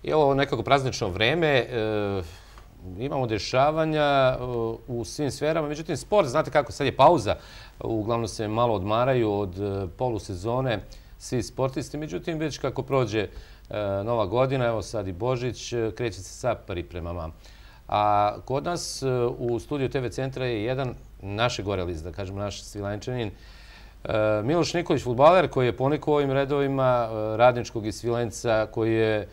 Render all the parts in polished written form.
I ovo nekako praznično vreme, imamo dešavanja u svim sferama, međutim sport, znate kako, sad je pauza, uglavnom se malo odmaraju od polusezone svi sportisti, međutim već kako prođe Nova godina, evo sad i Božić, kreće se sa pripremama. A kod nas u studiju TV centra je jedan naše gorelist, da kažemo naš Svilajnčanin, Miloš Nikolić, fudbaler koji je ponikao ovim redovima Radničkog i Svilajnca, koji je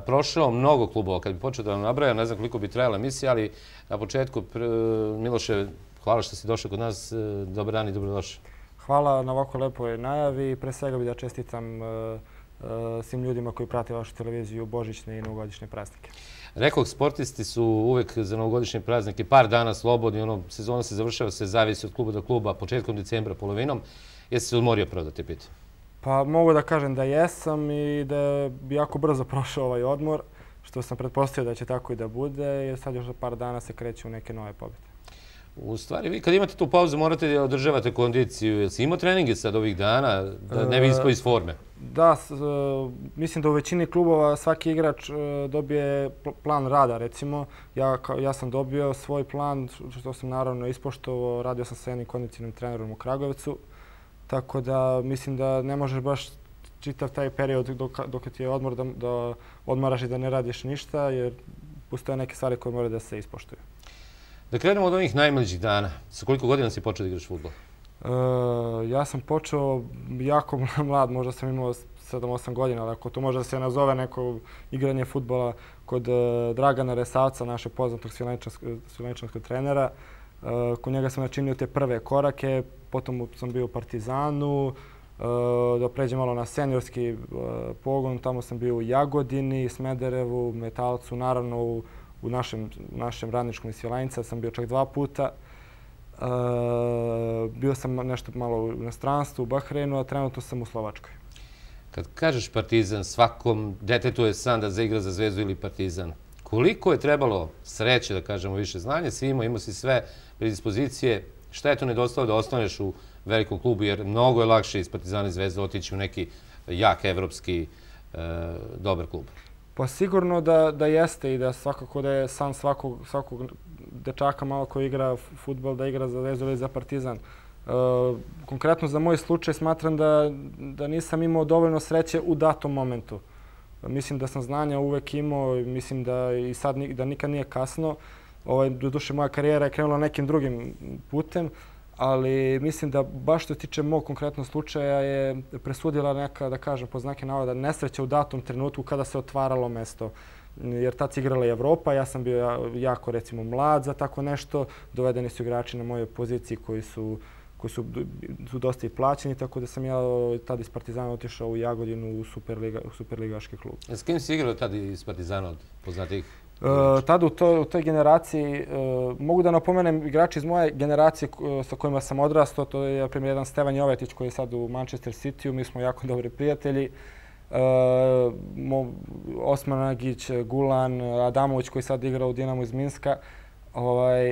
prošao mnogo klubova. Kad bi počeo da vam nabrajam, ne znam koliko bi trajala emisija, ali na početku, Miloše, hvala što si došao kod nas. Dobar dan i dobrodošao. Hvala na ovako lepoj najavi. Pre svega bih da čestitam svim ljudima koji prate vašu televiziju božićne i novogodišnje praznike. Rekoh, sportisti su uvek za novogodišnje praznike par dana slobodni. Sezona se završava, se zavisi od kluba do kluba, početkom decembra, polovinom. Jesi se odmorio prvo da te pitam? Pa mogu da kažem da jesam i da bi jako brzo prošao ovaj odmor, što sam pretpostavio da će tako i da bude, jer sad još za par dana se kreću neke nove pobjede. U stvari, vi kad imate tu pauzu morate da održavate kondiciju. Jel si imao treninge sad ovih dana da ne bi ispao iz forme? Da, mislim da u većini klubova svaki igrač dobije plan rada, recimo. Ja sam dobio svoj plan, što sam naravno ispoštovao, radio sam sa jednim kondicionim trenerom u Kragujevcu. Tako da mislim da ne možeš baš čitav taj period dok ti je odmor da odmaraš i da ne radiš ništa, jer postoje neke stvari koje moraju da se ispoštuju. Da krenemo od onih najmlađih dana. Sa koliko godina si počeo da igraš fudbal? Ja sam počeo jako mlad, možda sam imao 7-8 godina, ali ako to može da se nazove neko igranje fudbala kod Dragana Resavca, našeg poznatog svilajnčanskog trenera. Kod njega sam načinio te prve korake, potom sam bio u Partizanu, da pređem malo na seniorski pogon, tamo sam bio u Jagodini, Smederevu, Metalcu, naravno u našem Radničkom i Svilajnca sam bio čak 2 puta. Bio sam nešto malo u inostranstvu, u Bahreinu, a trenutno sam u Slovačkoj. Kad kažeš Partizan, svakom detetu je san da zaigra za Zvezdu ili Partizan. Koliko je trebalo sreće, da kažemo, više znanja si imao si sve predispozicije. Šta je to nedostalo da ostaneš u velikom klubu, jer mnogo je lakše iz Partizana i Zvezde otići u neki jak evropski dobar klub? Pa sigurno da jeste i da svakako da je san svakog dečaka malo koji igra fudbal da igra za Zvezdu ili za Partizan. Konkretno za moj slučaj smatram da nisam imao dovoljno sreće u datom momentu. Mislim da sam znanja uvek imao, mislim da i sad da nikad nije kasno. Doduše, moja karijera je krenula nekim drugim putem, ali mislim da baš što se tiče mog konkretnog slučaja je presudila neka, da kažem, po znake navoda, nesreća u datom trenutku kada se otvaralo mesto. Jer tad se igrala i Evropa, ja sam bio jako, recimo, mlad za tako nešto. Dovedeni su igrači na mojoj poziciji koji su dosta i plaćeni, tako da sam ja tada iz Partizana otišao u Jagodinu u superligaški klub. S kim si igrao tada iz Partizana od poznatih? Tada u toj generaciji, mogu da napomenem igrači iz moje generacije sa kojima sam odrastao, to je na primjer jedan Stevan Jovetić koji je sad u Manchester Cityu, mi smo jako dobri prijatelji. Osman Agić, Gulan, Adamović koji sad igra u Dinamu iz Minska.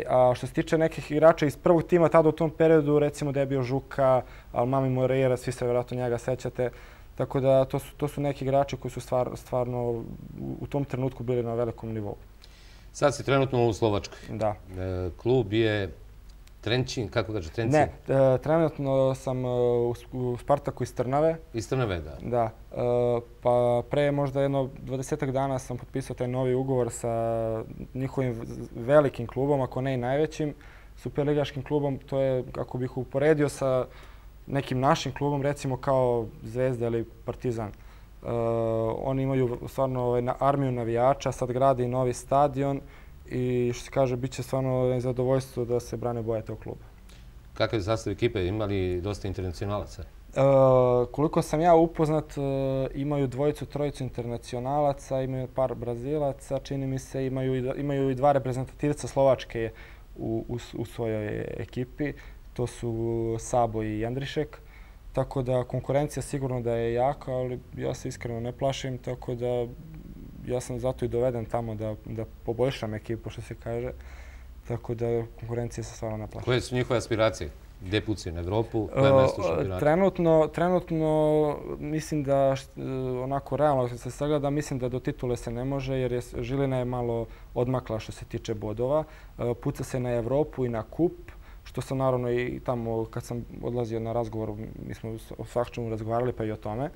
A što se tiče nekih igrača iz prvog tima, tada u tom periodu, recimo da je bio Žuka, Almami Moreira, svi se vjerojatno njega sećate. Tako da to su neki igrači koji su stvarno u tom trenutku bili na velikom nivou. Sad si trenutno u Slovačkoj. Da. Klub je Trenčin, kako kaže Trencin? Ne, trenutno sam u Spartaku iz Trnave. Iz Trnave, da. Da. Pa pre možda jedno 20 dana sam potpisao taj novi ugovor sa njihovim velikim klubom, ako ne i najvećim superligaškim klubom. To je, ako bih uporedio sa nekim našim klubom, recimo kao Zvezda ili Partizan. Oni imaju stvarno armiju navijača, sad grade i novi stadion i što se kaže, bit će stvarno zadovoljstvo da se brane boje tog kluba. Kakav je sastav ekipe? Ima li dosta internacionalaca? Koliko sam ja upoznat, imaju 2-3 internacionalaca, imaju par Brazilaca, čini mi se, imaju i 2 reprezentativca Slovačke u svojoj ekipi. To su Sabo i Jandrišek. Tako da konkurencija sigurno da je jaka, ali ja se iskreno ne plašim, tako da ja sam zato i doveden tamo da poboljšam ekipu, što se kaže. Tako da konkurencija se stvarno ne plaši. Koje su njihove aspiracije? Gde pucaju na Evropu? Koje mesto u šampionatu? Trenutno mislim da onako realno se sagleda, mislim da do titule se ne može jer Žilina je malo odmakla što se tiče bodova. Puca se na Evropu i na kup, što sam naravno i tamo kad sam odlazio na razgovor, mi smo o svačemu razgovarali pa i o tome.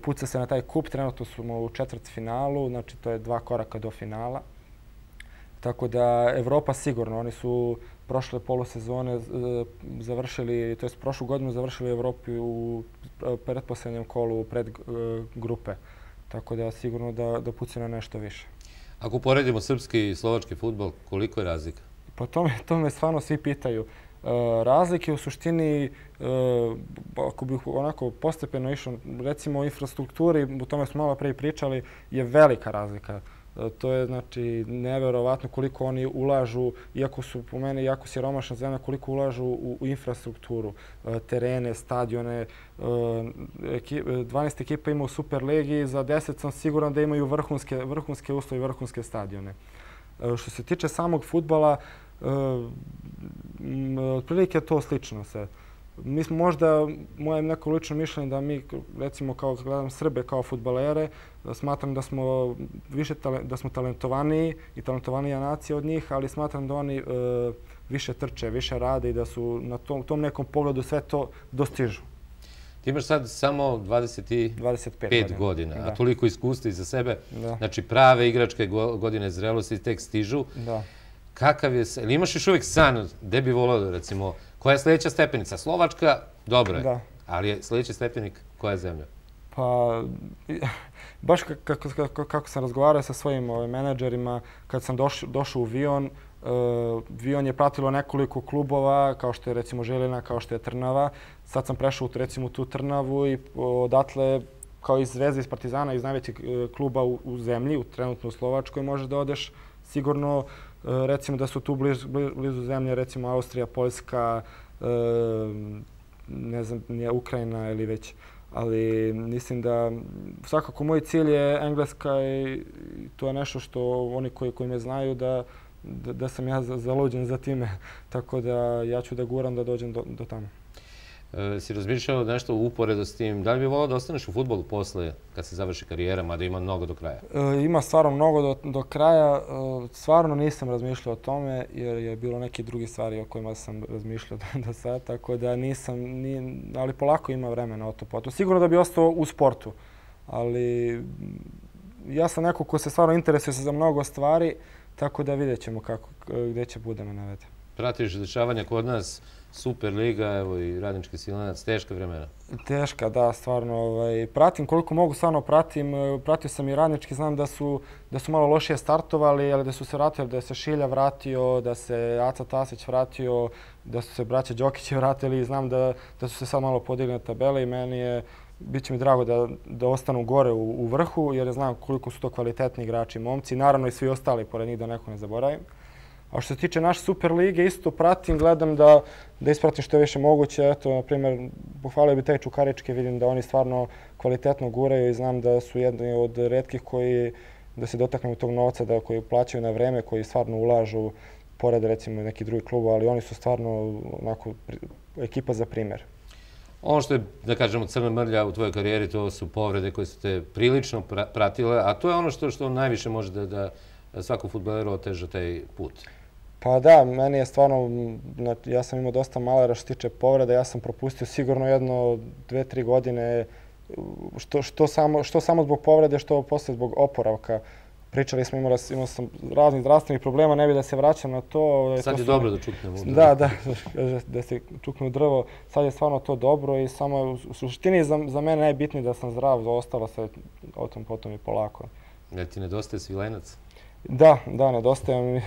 Puca se na taj kup, trenutno smo u četvrtfinalu, znači to je 2 koraka do finala. Tako da Evropa sigurno, oni su prošle polusezone završili, to jest prošlu godinu završili u Evropi u pretposlednjem kolu pred grupe. Tako da sigurno da pucaju na nešto više. Ako poredimo srpski i slovački fudbal, koliko je razlika? Pa to me stvarno svi pitaju. Razlike u suštini, ako bih onako postepeno išao, recimo o infrastrukturi, u tome smo malo pre pričali, je velika razlika. To je znači neverovatno koliko oni ulažu, iako su po meni jako siromašna zemlja, koliko ulažu u infrastrukturu, terene, stadione. 12 ekipa ima u Superligi, za 10 sam siguran da imaju vrhunske uslove i vrhunske stadione. Što se tiče samog fudbala, otprilike je to slično sve. Mi smo možda, moje neko lično mišljenje da mi, recimo kao gledam Srbe kao fudbalere, smatram da smo talentovaniji i talentovanija nacija od njih, ali smatram da oni više trče, više rade i da su na tom nekom pogledu sve to dostižu. Ti imaš sad samo 25 godina, a toliko iskustva iza sebe. Znači prave igračke godine zrelosti tek stižu. Kakav je, ili imaš još uvijek san, gde bi volao, recimo, koja je sljedeća stepenica? Slovačka, dobro je, ali je sljedeći stepenik koja je zemlja? Pa, baš kako sam razgovarao sa svojim menadžerima, kad sam došao u Vion, Vion je pratilo nekoliko klubova, kao što je recimo Žilina, kao što je Trnava. Sad sam prešao recimo u tu Trnavu i odatle, kao iz Zvezde, iz Partizana, iz najvećeg kluba u zemlji, trenutno u Slovačkoj, možeš da odeš sigurno. Recimo da su tu blizu zemlje, recimo Austrija, Poljska, ne znam, nije Ukrajina ili već. Ali mislim da svakako moj cilj je Engleska i to je nešto što oni koji me znaju da sam ja zaluđen za time. Tako da ja ću da guram da dođem do tamo. Si razmišljao nešto uporedo s tim? Da li bi volao da ostaneš u fudbalu posle, kad se završi karijera, mada ima mnogo do kraja? Ima stvarno mnogo do kraja. Stvarno nisam razmišljao o tome, jer je bilo neke druge stvari o kojima sam razmišljao do sada, tako da nisam, ali polako ima vremena o to potom. Sigurno da bi ostao u sportu, ali ja sam neko ko se stvarno interesuje za mnogo stvari, tako da vidjet ćemo gdje će bude me navede. Pratiš dešavanja kod nas, Superliga, evo i Radnički Svilanac, teška vremena? Teška, da, stvarno. Pratim koliko mogu, stvarno pratim. Pratio sam i Radnički, znam da su malo lošije startovali, ali da su se vratili, da se Šilja vratio, da se Aca Tasić vratio, da su se braća Đokići vratili. Znam da su se sad malo podigli na tabele i bit će mi drago da ostanu gore u vrhu, jer znam koliko su to kvalitetni igrači, momci. Naravno i svi ostali, pored njih da neko ne zaboravim. A što se tiče naše Superlige, isto pratim, gledam da ispratim što je više moguće. Eto, na primjer, pohvalio bi taj Čukarički, vidim da oni stvarno kvalitetno guraju i znam da su jedni od retkih koji da se dotaknu tog novca, koji plaćaju na vreme, koji stvarno ulažu, pored recimo nekih drugih klubova, ali oni su stvarno onako ekipa za primjer. Ono što je, da kažemo, crna mrlja u tvojoj karijeri, to su povrede koje su te prilično pratile, a to je ono što najviše može da svakom fudbaleru oteža taj put. Pa da, meni je stvarno, ja sam imao dosta malera što se tiče povreda, ja sam propustio sigurno 2-3 godine, što samo zbog povrede, što posle zbog oporavka. Pričali smo, imao sam raznih zdravstvenih problema, ne bi da se vraćam na to. Sad je dobro da čuknemo u drvo. Da se čukne u drvo. Sad je stvarno to dobro i samo u suštini za mene najbitnije da sam zdrav, za ostalo se o tom potom i polako. Jel ti nedostaje Svilajnac? Da, nedostaje mi.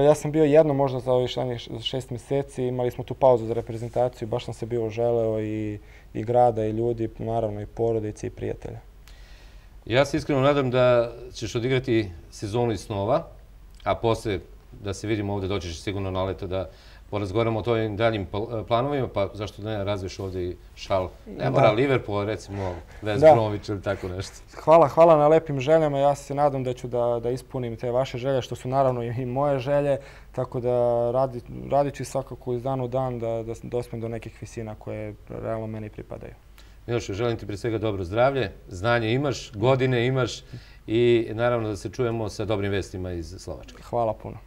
Ja sam bio jedno možda za ovih 6 mjeseci, imali smo tu pauzu za reprezentaciju, baš sam se bio želeo i grada i ljudi, naravno i porodice i prijatelja. Ja se iskreno nadam da ćeš odigrati sezonu iz snova, a posle da se vidimo ovdje, doćeš sigurno na leto da porazgovaramo o tojim daljim planovima, pa zašto ne razviš ovdje i šal? Ne mora Liverpool, recimo West Bromwich ili tako nešto. Hvala na lepim željama. Ja se nadam da ću da ispunim te vaše želje, što su naravno i moje želje. Tako da radit ću svakako iz dana u dan da dospem do nekih visina koje realno meni pripadaju. Miloše, želim ti prije svega dobro zdravlje, znanje imaš, godine imaš i naravno da se čujemo sa dobrim vestima iz Slovačke. Hvala puno.